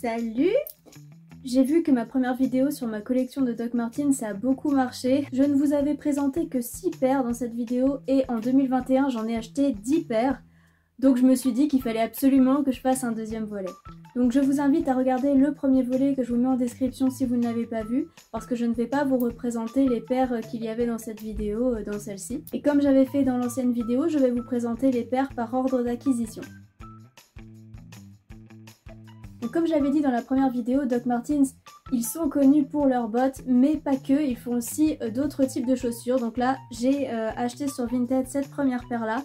Salut! J'ai vu que ma première vidéo sur ma collection de Doc Martens ça a beaucoup marché. Je ne vous avais présenté que 6 paires dans cette vidéo et en 2021 j'en ai acheté 10 paires. Donc je me suis dit qu'il fallait absolument que je fasse un deuxième volet. Donc je vous invite à regarder le premier volet que je vous mets en description si vous ne l'avez pas vu, parce que je ne vais pas vous représenter les paires qu'il y avait dans cette vidéo, dans celle-ci. Et comme j'avais fait dans l'ancienne vidéo, je vais vous présenter les paires par ordre d'acquisition. Donc comme j'avais dit dans la première vidéo, Doc Martens, ils sont connus pour leurs bottes, mais pas que, ils font aussi d'autres types de chaussures. Donc là, j'ai acheté sur Vinted cette première paire-là.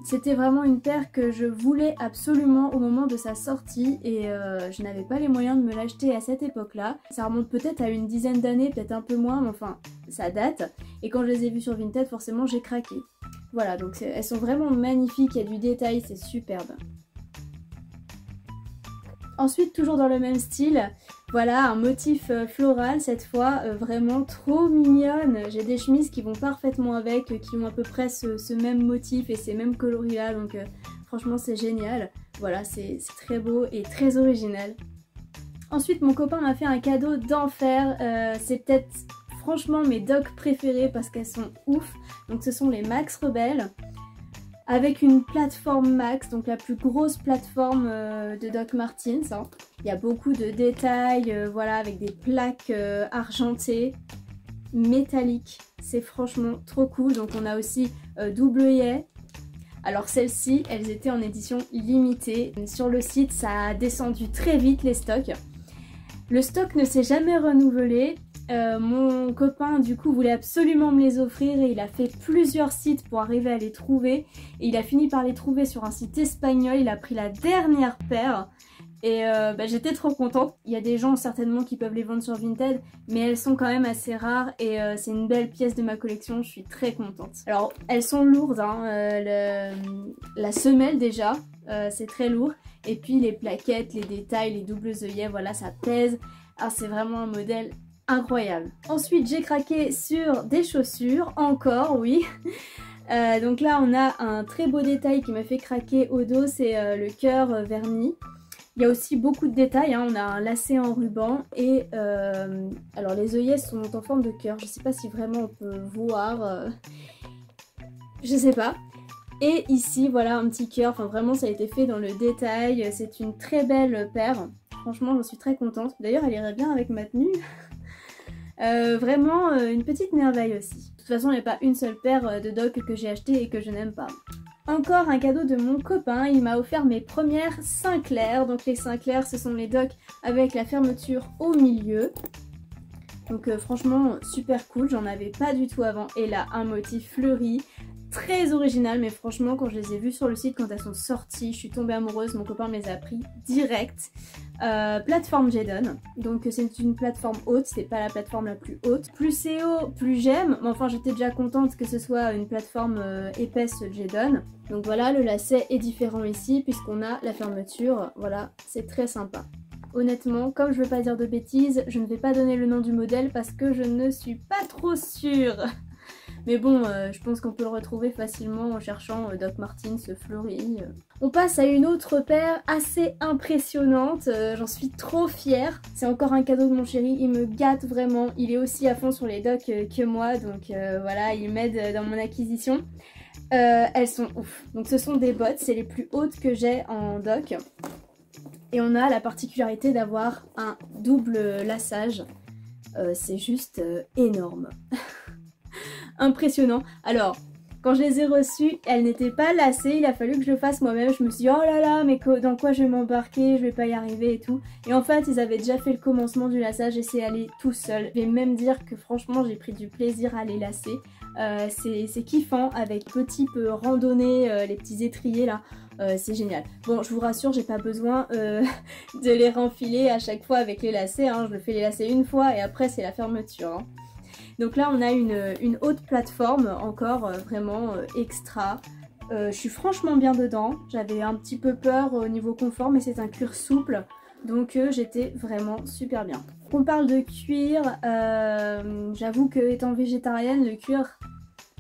C'était vraiment une paire que je voulais absolument au moment de sa sortie et je n'avais pas les moyens de me l'acheter à cette époque-là. Ça remonte peut-être à une dizaine d'années, peut-être un peu moins, mais enfin, ça date. Et quand je les ai vues sur Vinted, forcément, j'ai craqué. Voilà, donc elles sont vraiment magnifiques, il y a du détail, c'est superbe. Ensuite, toujours dans le même style, voilà un motif floral cette fois, vraiment trop mignonne. J'ai des chemises qui vont parfaitement avec, qui ont à peu près ce même motif et ces mêmes coloris là, donc franchement c'est génial. Voilà, c'est très beau et très original. Ensuite, mon copain m'a fait un cadeau d'enfer, c'est peut-être franchement mes docs préférés parce qu'elles sont ouf. Donc ce sont les Max Rebelle. Avec une plateforme Max, donc la plus grosse plateforme de Doc Martens. Hein. Il y a beaucoup de détails, voilà, avec des plaques argentées, métalliques. C'est franchement trop cool. Donc on a aussi double œillet. Alors celles-ci, elles étaient en édition limitée. Sur le site, ça a descendu très vite les stocks. Le stock ne s'est jamais renouvelé. Mon copain du coup voulait absolument me les offrir et il a fait plusieurs sites pour arriver à les trouver et il a fini par les trouver sur un site espagnol. Il a pris la dernière paire et j'étais trop contente. Il y a des gens certainement qui peuvent les vendre sur Vinted, mais elles sont quand même assez rares et c'est une belle pièce de ma collection, je suis très contente. Alors elles sont lourdes, hein, la semelle déjà, c'est très lourd, et puis les plaquettes, les détails, les doubles œillets, voilà, ça pèse. Alors c'est vraiment un modèle incroyable. Ensuite j'ai craqué sur des chaussures, encore oui. Donc là on a un très beau détail qui m'a fait craquer au dos, c'est le cœur verni. Il y a aussi beaucoup de détails, hein. On a un lacet en ruban et alors les œillets sont en forme de cœur, je sais pas si vraiment on peut voir, je sais pas. Et ici voilà un petit cœur, enfin vraiment ça a été fait dans le détail, c'est une très belle paire. Franchement j'en suis très contente, d'ailleurs elle irait bien avec ma tenue. Vraiment une petite merveille aussi. De toute façon il n'y a pas une seule paire de docs que j'ai acheté et que je n'aime pas. Encore un cadeau de mon copain, il m'a offert mes premières Sinclair. Donc les Sinclair ce sont les docs avec la fermeture au milieu. Donc franchement super cool, j'en avais pas du tout avant. Et là un motif fleuri, très original, mais franchement quand je les ai vus sur le site, quand elles sont sorties, je suis tombée amoureuse, mon copain me les a pris direct. Plateforme Jadon, donc c'est une plateforme haute, c'est pas la plateforme la plus haute. Plus c'est haut, plus j'aime, mais enfin j'étais déjà contente que ce soit une plateforme épaisse Jadon. Donc voilà, le lacet est différent ici puisqu'on a la fermeture, voilà, c'est très sympa. Honnêtement, comme je veux pas dire de bêtises, je ne vais pas donner le nom du modèle parce que je ne suis pas trop sûre. Mais bon, je pense qu'on peut le retrouver facilement en cherchant Doc Martens fleuri. On passe à une autre paire assez impressionnante, j'en suis trop fière. C'est encore un cadeau de mon chéri, il me gâte vraiment. Il est aussi à fond sur les docs que moi, donc voilà, il m'aide dans mon acquisition. Elles sont ouf. Donc ce sont des bottes, c'est les plus hautes que j'ai en doc. Et on a la particularité d'avoir un double laçage. C'est juste énorme. Impressionnant. Alors, quand je les ai reçues, elles n'étaient pas lacées, il a fallu que je le fasse moi-même. Je me suis dit, oh là là, mais dans quoi je vais m'embarquer, je vais pas y arriver et tout. Et en fait, ils avaient déjà fait le commencement du laçage et c'est allé tout seul. Je vais même dire que franchement, j'ai pris du plaisir à les lacer. C'est kiffant avec petits randonnées, les petits étriers là. C'est génial. Bon, je vous rassure, j'ai pas besoin de les renfiler à chaque fois avec les lacets. Hein. Je le fais les lacer une fois et après c'est la fermeture. Hein. Donc là on a une haute plateforme encore vraiment extra. Je suis franchement bien dedans. J'avais un petit peu peur au niveau confort mais c'est un cuir souple. Donc j'étais vraiment super bien. On parle de cuir. J'avoue que étant végétarienne, le cuir,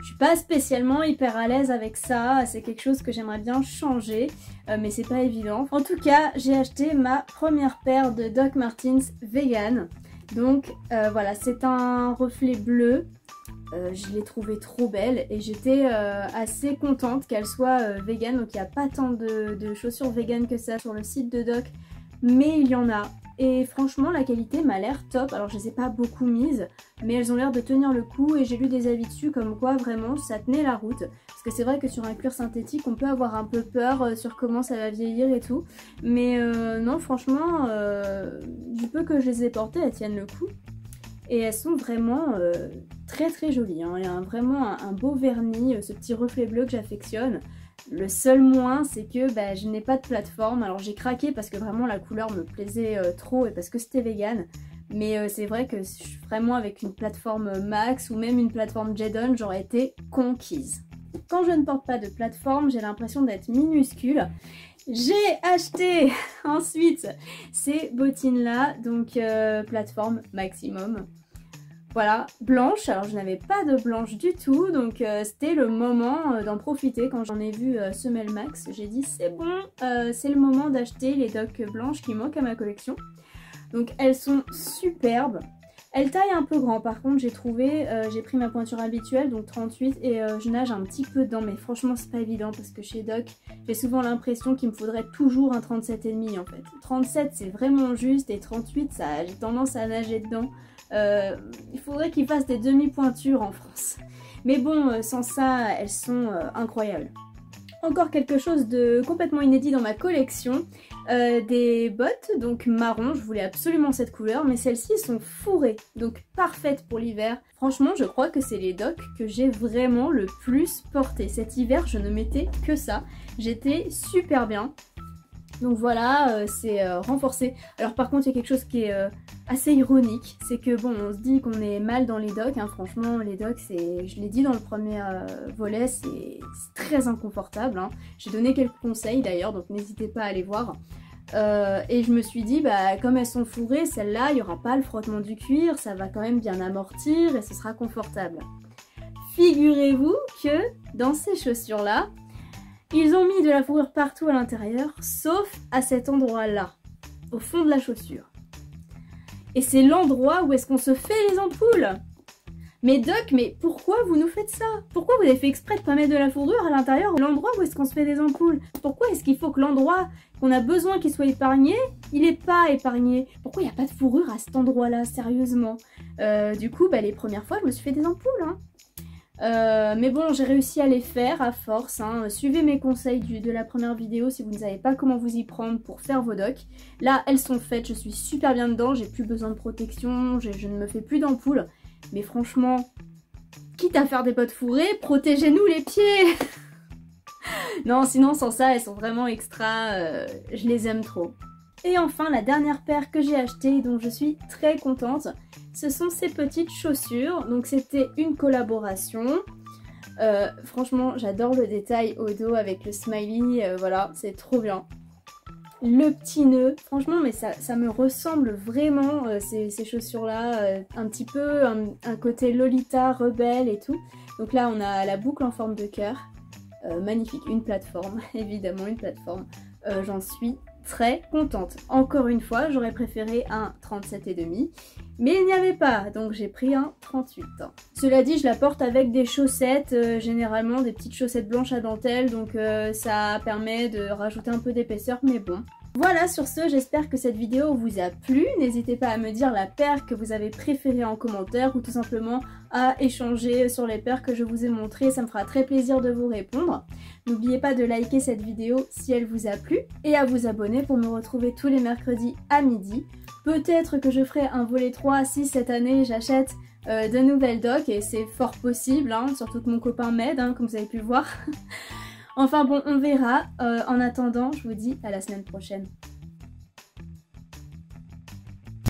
Je suis pas spécialement hyper à l'aise avec ça, c'est quelque chose que j'aimerais bien changer, mais c'est pas évident. En tout cas, j'ai acheté ma première paire de Doc Martens vegan. Donc voilà, c'est un reflet bleu. Je l'ai trouvée trop belle et j'étais assez contente qu'elle soit vegan. Donc il n'y a pas tant de chaussures vegan que ça sur le site de Doc, mais il y en a. Et franchement la qualité m'a l'air top. Alors je les ai pas beaucoup mises, mais elles ont l'air de tenir le coup et j'ai lu des avis dessus comme quoi vraiment ça tenait la route. Parce que c'est vrai que sur un cuir synthétique on peut avoir un peu peur sur comment ça va vieillir et tout. Mais non franchement, du peu que je les ai portées elles tiennent le coup. Et elles sont vraiment très très jolies, hein. Il y a vraiment un beau vernis, ce petit reflet bleu que j'affectionne. Le seul moins c'est que je n'ai pas de plateforme, alors j'ai craqué parce que vraiment la couleur me plaisait trop et parce que c'était vegan. Mais c'est vrai que vraiment avec une plateforme Max ou même une plateforme Jadon j'aurais été conquise. Quand je ne porte pas de plateforme j'ai l'impression d'être minuscule. J'ai acheté ensuite ces bottines là, donc plateforme maximum. Voilà, blanche, alors je n'avais pas de blanche du tout, donc c'était le moment d'en profiter. Quand j'en ai vu semelle max, j'ai dit c'est bon, c'est le moment d'acheter les Doc blanches qui manquent à ma collection. Donc elles sont superbes. Elles taillent un peu grand par contre, j'ai trouvé, j'ai pris ma pointure habituelle, donc 38, et je nage un petit peu dedans, mais franchement c'est pas évident parce que chez Doc, j'ai souvent l'impression qu'il me faudrait toujours un 37,5 en fait. 37 c'est vraiment juste, et 38, j'ai tendance à nager dedans. Il faudrait qu'ils fassent des demi-pointures en France. Mais bon, sans ça, elles sont incroyables. Encore quelque chose de complètement inédit dans ma collection, des bottes, donc marron, je voulais absolument cette couleur, mais celles-ci sont fourrées, donc parfaites pour l'hiver. Franchement, je crois que c'est les Doc que j'ai vraiment le plus porté. Cet hiver, je ne mettais que ça, j'étais super bien. Donc voilà, c'est renforcé. Alors par contre, il y a quelque chose qui est assez ironique, c'est que bon, on se dit qu'on est mal dans les Doc, hein. Franchement, les Doc, je l'ai dit dans le premier volet, c'est très inconfortable, hein. J'ai donné quelques conseils d'ailleurs, donc n'hésitez pas à aller voir. Et je me suis dit, comme elles sont fourrées, celles-là, il n'y aura pas le frottement du cuir, ça va quand même bien amortir et ce sera confortable. Figurez-vous que dans ces chaussures-là, ils ont mis de la fourrure partout à l'intérieur, sauf à cet endroit-là, au fond de la chaussure. Et c'est l'endroit où est-ce qu'on se fait les ampoules. Mais Doc, mais pourquoi vous nous faites ça? Pourquoi vous avez fait exprès de pas mettre de la fourrure à l'intérieur de l'endroit où est-ce qu'on se fait des ampoules? Pourquoi est-ce qu'il faut que l'endroit qu'on a besoin qu'il soit épargné, il n'est pas épargné? Pourquoi il n'y a pas de fourrure à cet endroit-là, sérieusement? Du coup, les premières fois, je me suis fait des ampoules, hein. Mais bon, j'ai réussi à les faire à force, hein. Suivez mes conseils de la première vidéo si vous ne savez pas comment vous y prendre pour faire vos Doc. Là, elles sont faites, je suis super bien dedans, j'ai plus besoin de protection, je ne me fais plus d'ampoules. Mais franchement, quitte à faire des bottes fourrées, protégez-nous les pieds. Non, sinon sans ça, elles sont vraiment extra, je les aime trop. Et enfin, la dernière paire que j'ai achetée, dont je suis très contente, ce sont ces petites chaussures. Donc c'était une collaboration. Franchement, j'adore le détail au dos avec le smiley, voilà, c'est trop bien. Le petit nœud, franchement, mais ça me ressemble vraiment, ces chaussures-là, un petit peu, un côté Lolita, rebelle et tout. Donc là, on a la boucle en forme de cœur. Magnifique, une plateforme, évidemment une plateforme. J'en suis très contente. Encore une fois, j'aurais préféré un 37,5, mais il n'y avait pas, donc j'ai pris un 38. Cela dit, je la porte avec des chaussettes, généralement des petites chaussettes blanches à dentelle, donc ça permet de rajouter un peu d'épaisseur, mais bon. Voilà, sur ce, j'espère que cette vidéo vous a plu. N'hésitez pas à me dire la paire que vous avez préférée en commentaire ou tout simplement à échanger sur les paires que je vous ai montrées. Ça me fera très plaisir de vous répondre. N'oubliez pas de liker cette vidéo si elle vous a plu et à vous abonner pour me retrouver tous les mercredis à midi. Peut-être que je ferai un volet 3 si cette année j'achète de nouvelles Doc et c'est fort possible, hein, surtout que mon copain m'aide, hein, comme vous avez pu le voir. Enfin bon, on verra. En attendant, je vous dis à la semaine prochaine.